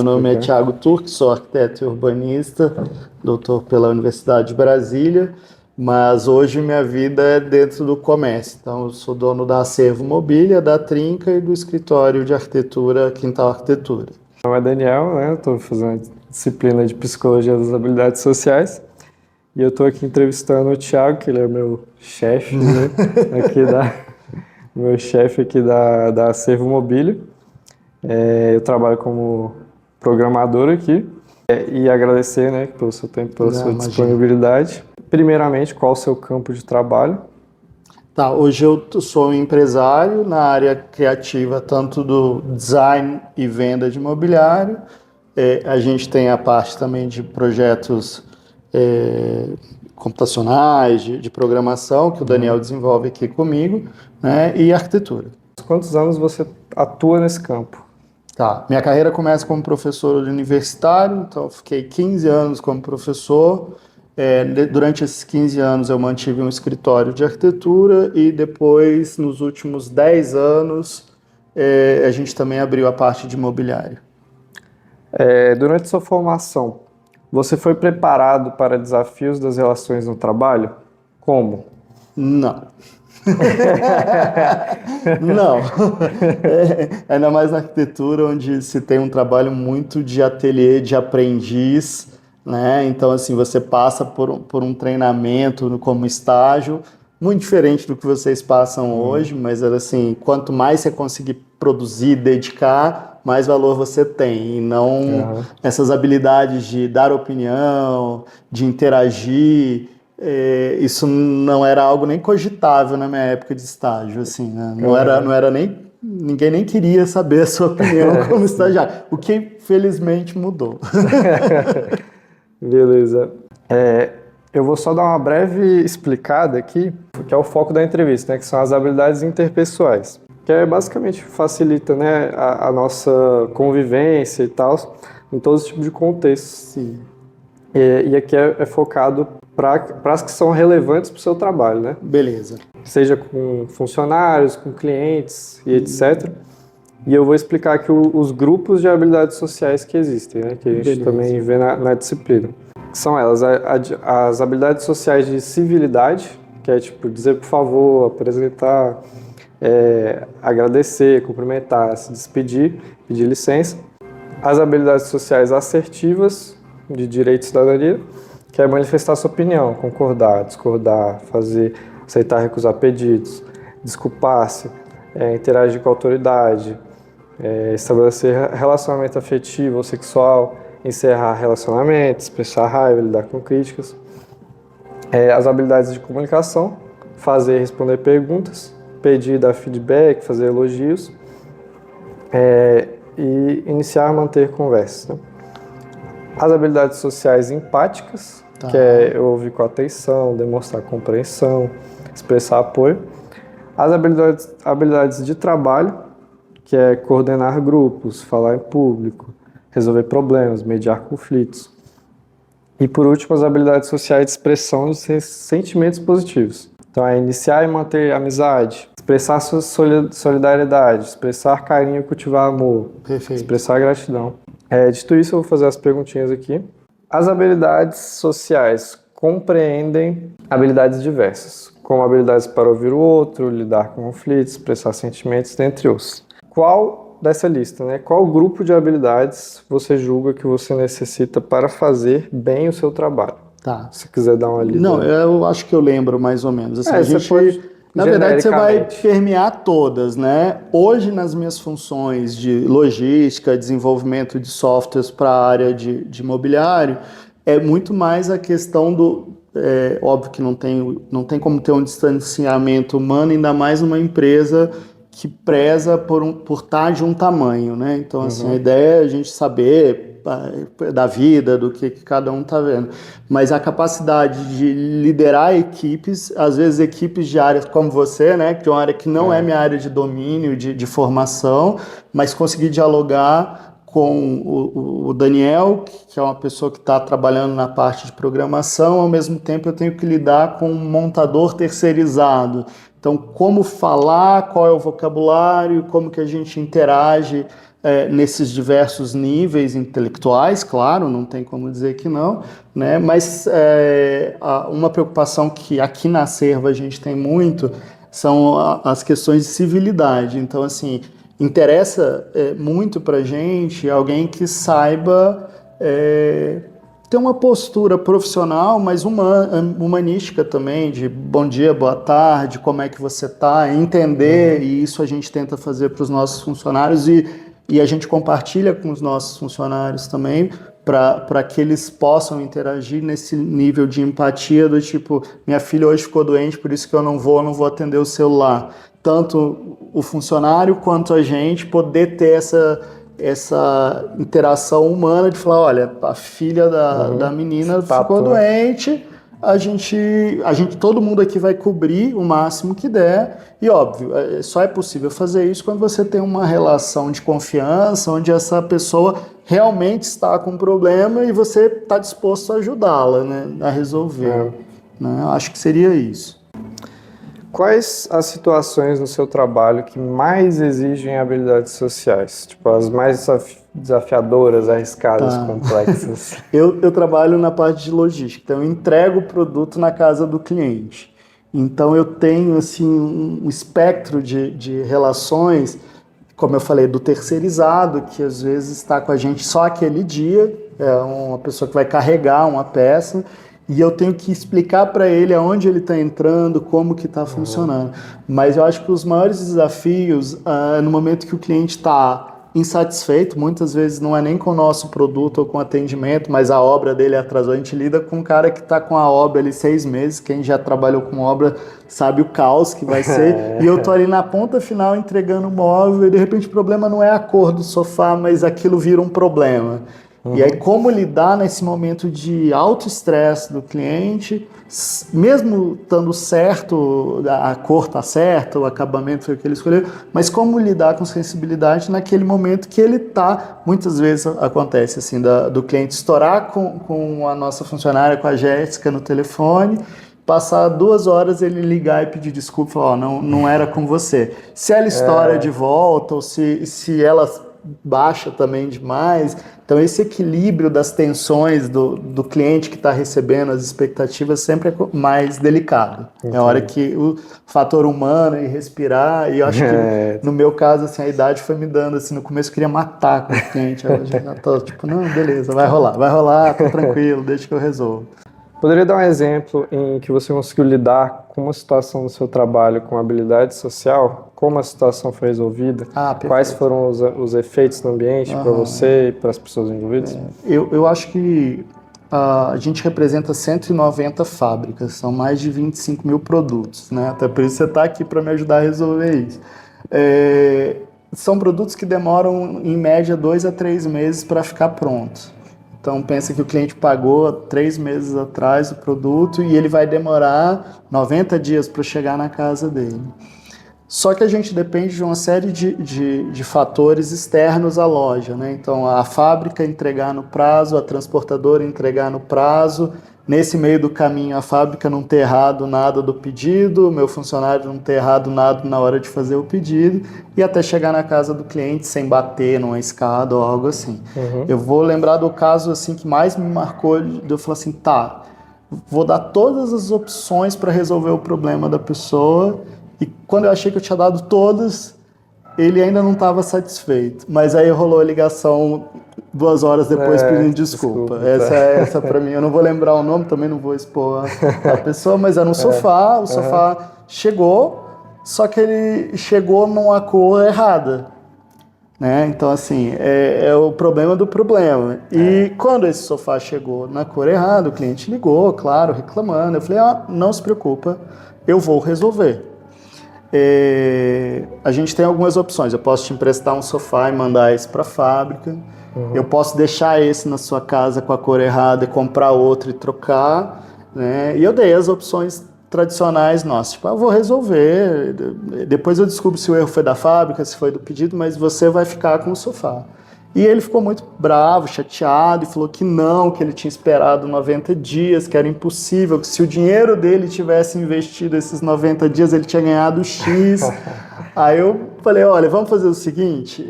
Meu nome é Ok. Thiago Turque, sou arquiteto e urbanista, doutor pela Universidade de Brasília, mas hoje minha vida é dentro do comércio. Então, eu sou dono da Acervo Mobília, da Trinca e do escritório de arquitetura Quintal Arquitetura. Meu nome é Daniel, né? Eu estou fazendo disciplina de Psicologia das Habilidades Sociais e eu estou aqui entrevistando o Thiago, que ele é meu chefe, né? Aqui da, meu chefe aqui da Acervo Mobília. Eu trabalho como programador aqui e agradecer, né, pelo seu tempo, pela Não, sua imagina. disponibilidade. Primeiramente, qual o seu campo de trabalho? Tá, hoje eu sou um empresário na área criativa, tanto do design e venda de mobiliário. A gente tem a parte também de projetos computacionais, de programação, que o Daniel desenvolve aqui comigo, né? E arquitetura. Quantos anos você atua nesse campo? Tá, minha carreira começa como professor universitário, então eu fiquei 15 anos como professor. Durante esses 15 anos eu mantive um escritório de arquitetura e depois, nos últimos 10 anos, a gente também abriu a parte de imobiliário. Durante sua formação, você foi preparado para desafios das relações no trabalho? Como? Não. Não. Ainda mais na arquitetura, onde se tem um trabalho muito de ateliê, de aprendiz, né? Então, assim, você passa por um treinamento como estágio, muito diferente do que vocês passam hoje, mas assim, quanto mais você conseguir produzir, dedicar, mais valor você tem. E não Aham. essas habilidades de dar opinião, de interagir. Isso não era algo nem cogitável na minha época de estágio, assim, né? Não Aham. era nem, ninguém nem queria saber a sua opinião como Sim. estagiário, o que felizmente mudou. Beleza. É, eu vou só dar uma breve explicada aqui, que é o foco da entrevista, né, que são as habilidades interpessoais, que é basicamente facilita, né, a nossa convivência e tal, em todos os tipos de contextos. Sim, E aqui é focado para as que são relevantes para o seu trabalho, né? beleza. Seja com funcionários, com clientes e etc. E eu vou explicar aqui os grupos de habilidades sociais que existem, né? Que a gente Beleza. também vê na disciplina. Que são elas, as habilidades sociais de civilidade, que é tipo dizer por favor, apresentar, agradecer, cumprimentar, se despedir, pedir licença. As habilidades sociais assertivas, de direito e cidadania, que é manifestar sua opinião, concordar, discordar, aceitar, recusar pedidos, desculpar-se, interagir com a autoridade, estabelecer relacionamento afetivo ou sexual, encerrar relacionamentos, expressar raiva, lidar com críticas. As habilidades de comunicação, fazer e responder perguntas, pedir e dar feedback, fazer elogios, e iniciar e manter conversas. Né? As habilidades sociais empáticas, Tá. que é ouvir com atenção, demonstrar compreensão, expressar apoio. As habilidades de trabalho, que é coordenar grupos, falar em público, resolver problemas, mediar conflitos. E por último, as habilidades sociais de expressão dos sentimentos positivos. Então é iniciar e manter amizade, expressar sua solidariedade, expressar carinho e cultivar amor, Perfeito. expressar gratidão. Dito isso, eu vou fazer as perguntinhas aqui. As habilidades sociais compreendem habilidades diversas, como habilidades para ouvir o outro, lidar com conflitos, expressar sentimentos, dentre outros. Qual dessa lista, né? Qual grupo de habilidades você julga que você necessita para fazer bem o seu trabalho? Tá. Se quiser dar uma lida. Não, eu acho que eu lembro mais ou menos. Assim, a Você gente, pode na verdade, você vai genericamente. permear todas, né? Hoje, nas minhas funções de logística, desenvolvimento de softwares para a área de imobiliário, é muito mais a questão do. Óbvio que não tem como ter um distanciamento humano, ainda mais numa empresa que preza por estar de um tamanho, né? Então, assim, a ideia é a gente saber da vida, do que cada um está vendo. Mas a capacidade de liderar equipes, às vezes equipes de áreas como você, né? Que é uma área que não é minha área de domínio, de formação, mas conseguir dialogar com o Daniel, que é uma pessoa que está trabalhando na parte de programação, ao mesmo tempo eu tenho que lidar com um montador terceirizado. Então, como falar, qual é o vocabulário, como que a gente interage nesses diversos níveis intelectuais, claro, não tem como dizer que não, né? Mas uma preocupação que aqui na Serva a gente tem muito são as questões de civilidade. Então, assim, interessa muito para a gente alguém que saiba ter uma postura profissional, mas humanística também, de bom dia, boa tarde, como é que você está, entender, e isso a gente tenta fazer para os nossos funcionários e a gente compartilha com os nossos funcionários também, para que eles possam interagir nesse nível de empatia do tipo, minha filha hoje ficou doente, por isso que eu não vou atender o celular. Tanto o funcionário quanto a gente poder ter essa interação humana de falar, olha, a filha da menina ficou doente, todo mundo aqui vai cobrir o máximo que der, e óbvio, só é possível fazer isso quando você tem uma relação de confiança, onde essa pessoa realmente está com um problema e você está disposto a ajudá-la, né, a resolver. Né? Acho que seria isso. Quais as situações no seu trabalho que mais exigem habilidades sociais? Tipo, as mais desafiadoras, arriscadas, complexas? Eu trabalho na parte de logística, então eu entrego o produto na casa do cliente. Então eu tenho assim, um espectro de relações, como eu falei, do terceirizado, que às vezes está com a gente só aquele dia, é uma pessoa que vai carregar uma peça, e eu tenho que explicar para ele aonde ele está entrando, como que está funcionando. Mas eu acho que os maiores desafios, no momento que o cliente está insatisfeito, muitas vezes não é nem com o nosso produto ou com o atendimento, mas a obra dele atrasou. A gente lida com um cara que está com a obra ali 6 meses, quem já trabalhou com obra sabe o caos que vai ser, e eu tô ali na ponta final entregando o móvel e de repente o problema não é a cor do sofá, mas aquilo vira um problema. E aí, como lidar nesse momento de alto estresse do cliente, mesmo estando certo, a cor está certa, o acabamento foi o que ele escolheu, mas como lidar com sensibilidade naquele momento que ele está, muitas vezes acontece assim, do cliente estourar com a nossa funcionária, com a Jéssica no telefone, passar 2 horas ele ligar e pedir desculpa, falar, não era com você. Se ela estoura de volta, ou se ela baixa também demais. Então esse equilíbrio das tensões do cliente que está recebendo as expectativas sempre é mais delicado. Entendi. É a hora que o fator humano e respirar, e eu acho que no meu caso assim, a idade foi me dando, assim, no começo eu queria matar com o cliente, eu já tô tipo, não, beleza, vai rolar, tô tranquilo, deixa que eu resolvo. Poderia dar um exemplo em que você conseguiu lidar com uma situação do seu trabalho com habilidade social? Como a situação foi resolvida? Quais foram os efeitos no ambiente para você e para as pessoas envolvidas? Eu acho que a gente representa 190 fábricas, são mais de 25 mil produtos, né? Até por isso você está aqui para me ajudar a resolver isso. São produtos que demoram, em média, 2 a 3 meses para ficar pronto. Então, pensa que o cliente pagou 3 meses atrás o produto e ele vai demorar 90 dias para chegar na casa dele. Só que a gente depende de uma série de fatores externos à loja, né? Então, a fábrica entregar no prazo, a transportadora entregar no prazo, nesse meio do caminho a fábrica não ter errado nada do pedido, o meu funcionário não ter errado nada na hora de fazer o pedido, e até chegar na casa do cliente sem bater numa escada ou algo assim. Eu vou lembrar do caso assim, que mais me marcou, de eu falar assim, tá, vou dar todas as opções para resolver o problema da pessoa, e quando eu achei que eu tinha dado todas, ele ainda não estava satisfeito. Mas aí rolou a ligação 2 horas depois pedindo desculpa. Essa para mim, eu não vou lembrar o nome, também não vou expor a pessoa, mas era um sofá, o sofá chegou, só que ele chegou numa cor errada. Né? Então, assim, é o problema do problema. E quando esse sofá chegou na cor errada, o cliente ligou, claro, reclamando. Eu falei, não se preocupa, eu vou resolver. A gente tem algumas opções. Eu posso te emprestar um sofá e mandar esse para a fábrica. Eu posso deixar esse na sua casa com a cor errada e comprar outro e trocar. Né? E eu dei as opções tradicionais nossas. Tipo, eu vou resolver. Depois eu descubro se o erro foi da fábrica, se foi do pedido, mas você vai ficar com o sofá. E ele ficou muito bravo, chateado, e falou que não, que ele tinha esperado 90 dias, que era impossível, que se o dinheiro dele tivesse investido esses 90 dias, ele tinha ganhado X. Aí eu falei, olha, vamos fazer o seguinte,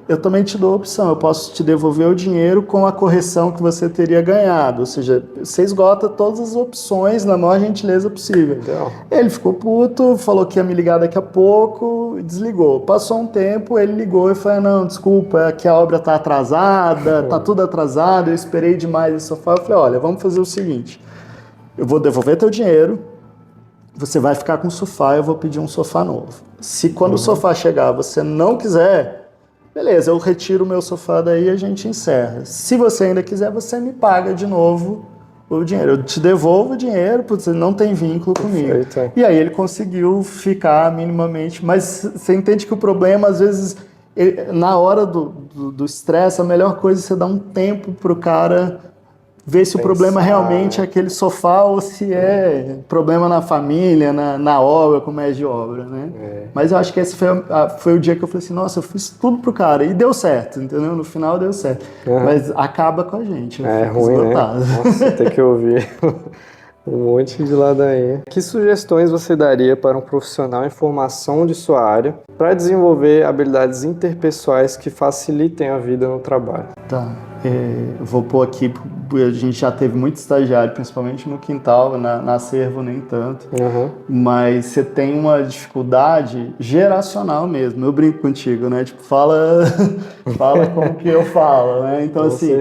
eu também te dou a opção, eu posso te devolver o dinheiro com a correção que você teria ganhado, ou seja, você esgota todas as opções na maior gentileza possível. Então. Ele ficou puto, falou que ia me ligar daqui a pouco e desligou. Passou um tempo, ele ligou e falou, não, desculpa, é que a obra tá atrasada, tá tudo atrasado, eu esperei demais esse sofá. Eu falei, olha, vamos fazer o seguinte, eu vou devolver teu dinheiro, você vai ficar com o sofá, eu vou pedir um sofá novo. Se quando o sofá chegar você não quiser, beleza, eu retiro o meu sofá daí e a gente encerra. Se você ainda quiser, você me paga de novo o dinheiro. Eu te devolvo o dinheiro, porque você não tem vínculo comigo. Perfeito. E aí ele conseguiu ficar minimamente. Mas você entende que o problema, às vezes, na hora do estresse, a melhor coisa é você dar um tempo pro cara ver se o problema realmente é aquele sofá ou se é problema na família, na obra, como é de obra, né? Mas eu acho que esse foi o dia que eu falei assim, nossa, eu fiz tudo pro cara e deu certo, entendeu? No final deu certo. Mas acaba com a gente, né? É ruim, esgotado, né? Nossa, tem que ouvir um monte de ladainha. Que sugestões você daria para um profissional em formação de sua área para desenvolver habilidades interpessoais que facilitem a vida no trabalho? Tá. Vou pôr aqui, a gente já teve muito estagiário, principalmente no quintal, na Acervo nem tanto, mas você tem uma dificuldade geracional mesmo, eu brinco contigo, né, tipo, fala como que eu falo, né, então assim,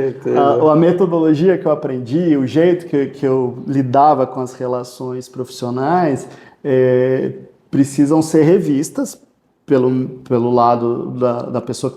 a metodologia que eu aprendi, o jeito que eu lidava com as relações profissionais, precisam ser revistas pelo lado da pessoa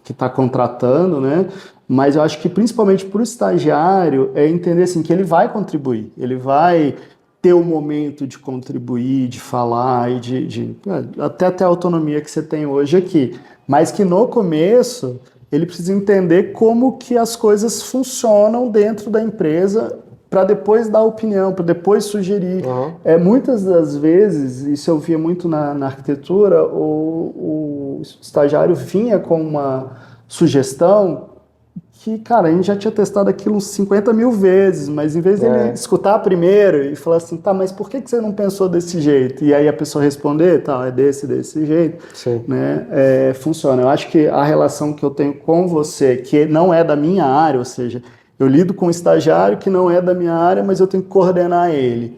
que está contratando, né? Mas eu acho que principalmente para o estagiário é entender assim, que ele vai contribuir, ele vai ter o momento de contribuir, de falar e até ter a autonomia que você tem hoje aqui, mas que no começo ele precisa entender como que as coisas funcionam dentro da empresa para depois dar opinião, para depois sugerir. Muitas das vezes, isso eu via muito na arquitetura, o estagiário vinha com uma sugestão que, cara, a gente já tinha testado aquilo uns 50 mil vezes, mas em vez dele escutar primeiro e falar assim, tá, mas por que você não pensou desse jeito? E aí a pessoa responder, tá, é desse jeito, né? Funciona. Eu acho que a relação que eu tenho com você, que não é da minha área, ou seja, eu lido com um estagiário que não é da minha área, mas eu tenho que coordenar ele.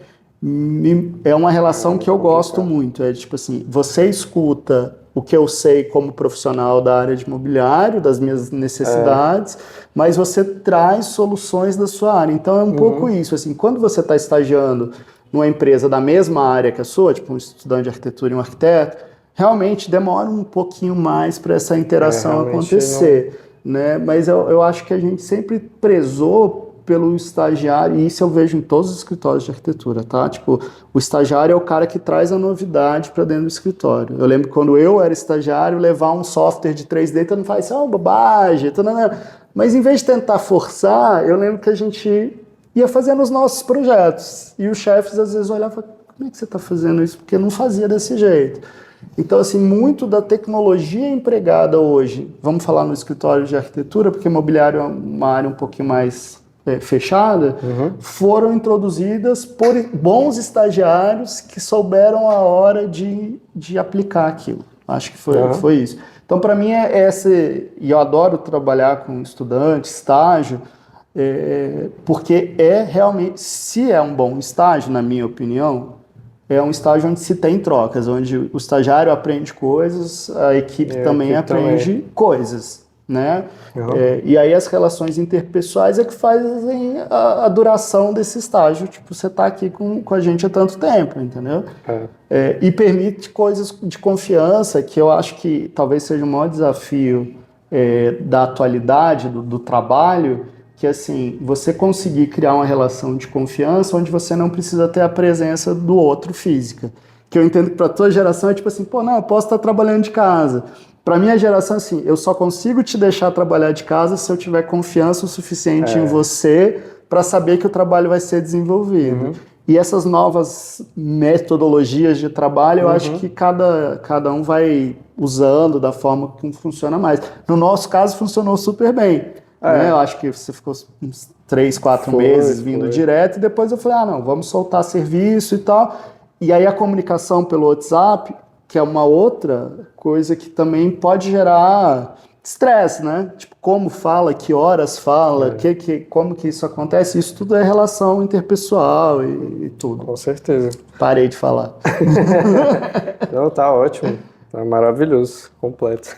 É uma relação que eu gosto muito. É tipo assim, você escuta o que eu sei como profissional da área de imobiliário, das minhas necessidades, mas você traz soluções da sua área. Então é um pouco isso. Assim, quando você está estagiando numa empresa da mesma área que a sua, tipo um estudante de arquitetura e um arquiteto, realmente demora um pouquinho mais para essa interação acontecer. Né? Mas eu acho que a gente sempre prezou pelo estagiário, e isso eu vejo em todos os escritórios de arquitetura, tá? Tipo, o estagiário é o cara que traz a novidade para dentro do escritório. Eu lembro que quando eu era estagiário, levar um software de 3D, todo mundo faz assim, bobagem, mas em vez de tentar forçar, eu lembro que a gente ia fazendo os nossos projetos, e os chefes às vezes olhavam e falavam, como é que você está fazendo isso? Porque não fazia desse jeito. Então, assim, muito da tecnologia empregada hoje, vamos falar no escritório de arquitetura, porque imobiliário é uma área um pouquinho mais fechada, foram introduzidas por bons estagiários que souberam a hora de aplicar aquilo. Acho que foi isso. Então, para mim, e eu adoro trabalhar com estudante, estágio, porque realmente, se é um bom estágio, na minha opinião, é um estágio onde se tem trocas, onde o estagiário aprende coisas, a equipe também aprende coisas, né? E aí as relações interpessoais é que fazem a duração desse estágio, tipo, você tá aqui com a gente há tanto tempo, entendeu? E permite coisas de confiança, que eu acho que talvez seja o maior desafio da atualidade, do trabalho, que assim, você conseguir criar uma relação de confiança onde você não precisa ter a presença do outro física. Que eu entendo que para a tua geração é tipo assim, pô, não, eu posso estar trabalhando de casa. Para minha geração, assim, eu só consigo te deixar trabalhar de casa se eu tiver confiança o suficiente em você para saber que o trabalho vai ser desenvolvido. E essas novas metodologias de trabalho, eu acho que cada um vai usando da forma que funciona mais. No nosso caso, funcionou super bem. Né? Eu acho que você ficou uns 3, 4 meses vindo direto, e depois eu falei, não, vamos soltar serviço e tal. E aí a comunicação pelo WhatsApp, que é uma outra coisa que também pode gerar estresse, né? Tipo, como fala, que horas fala, como que isso acontece, isso tudo é relação interpessoal e tudo. Com certeza. Parei de falar. Não, tá ótimo. Tá maravilhoso, completo.